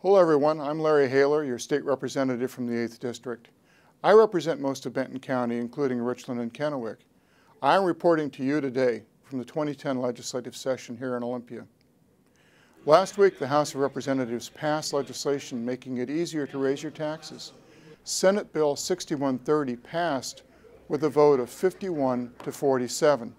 Hello everyone, I'm Larry Haler, your state representative from the 8th District. I represent most of Benton County, including Richland and Kennewick. I am reporting to you today from the 2010 legislative session here in Olympia. Last week, the House of Representatives passed legislation making it easier to raise your taxes. Senate Bill 6130 passed with a vote of 51 to 47.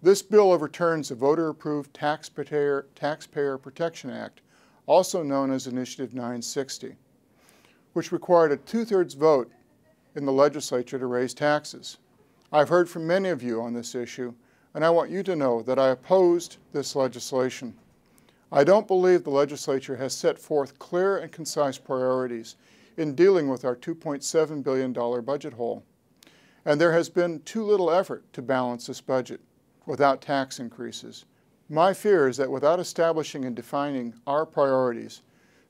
This bill overturns the voter-approved Taxpayer Protection Act, also known as Initiative 960, which required a 2/3 vote in the legislature to raise taxes. I've heard from many of you on this issue, and I want you to know that I opposed this legislation. I don't believe the legislature has set forth clear and concise priorities in dealing with our $2.7 billion budget hole, and there has been too little effort to balance this budget without tax increases. My fear is that without establishing and defining our priorities,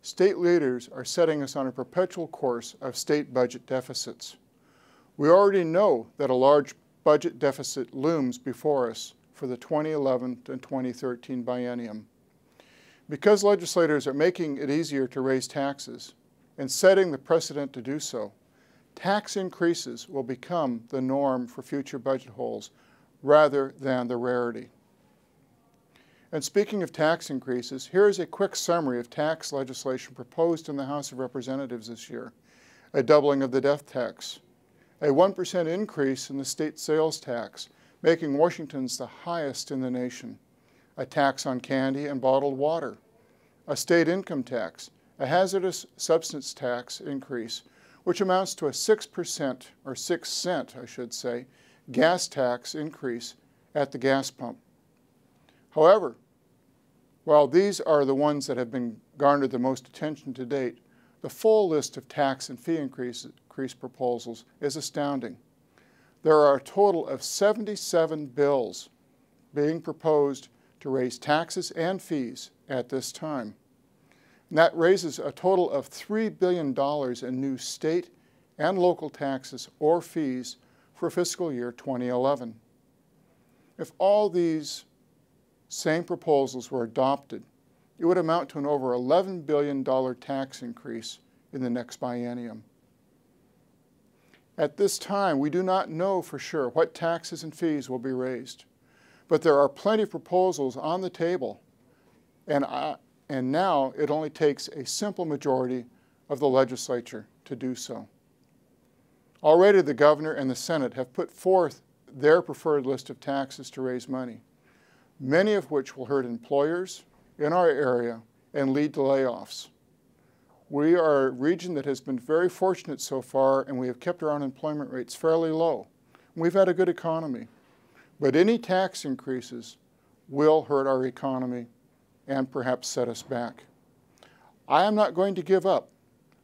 state leaders are setting us on a perpetual course of state budget deficits. We already know that a large budget deficit looms before us for the 2011 and 2013 biennium. Because legislators are making it easier to raise taxes and setting the precedent to do so, tax increases will become the norm for future budget holes rather than the rarity. And speaking of tax increases, here is a quick summary of tax legislation proposed in the House of Representatives this year. A doubling of the death tax, a 1% increase in the state sales tax, making Washington's the highest in the nation, a tax on candy and bottled water, a state income tax, a hazardous substance tax increase, which amounts to a 6%, or 6 cent, I should say, gas tax increase at the gas pump. However, while these are the ones that have been garnered the most attention to date, the full list of tax and fee increase proposals is astounding. There are a total of 77 bills being proposed to raise taxes and fees at this time. And that raises a total of $3 billion in new state and local taxes or fees for fiscal year 2011. If all these same proposals were adopted, it would amount to an over $11 billion tax increase in the next biennium. At this time, we do not know for sure what taxes and fees will be raised, but there are plenty of proposals on the table, and now it only takes a simple majority of the legislature to do so. Already the governor and the Senate have put forth their preferred list of taxes to raise money, many of which will hurt employers in our area and lead to layoffs. We are a region that has been very fortunate so far, and we have kept our unemployment rates fairly low. We've had a good economy, but any tax increases will hurt our economy and perhaps set us back. I am not going to give up.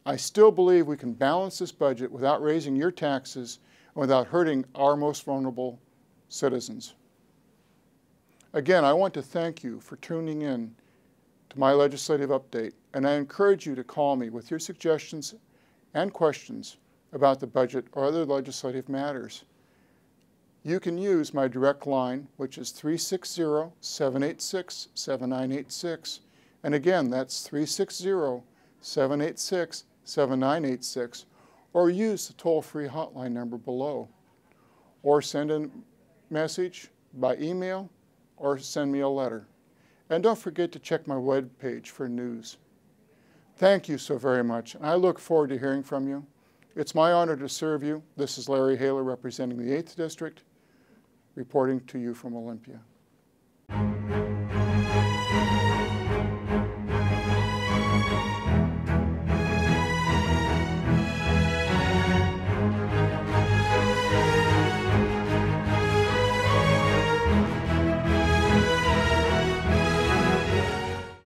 I still believe we can balance this budget without raising your taxes and without hurting our most vulnerable citizens. Again, I want to thank you for tuning in to my legislative update, and I encourage you to call me with your suggestions and questions about the budget or other legislative matters. You can use my direct line, which is 360-786-7986, and again, that's 360-786-7986, or use the toll-free hotline number below, or send a message by email, or send me a letter. And don't forget to check my webpage for news. Thank you so very much, and I look forward to hearing from you. It's my honor to serve you. This is Larry Haler representing the 8th District, reporting to you from Olympia.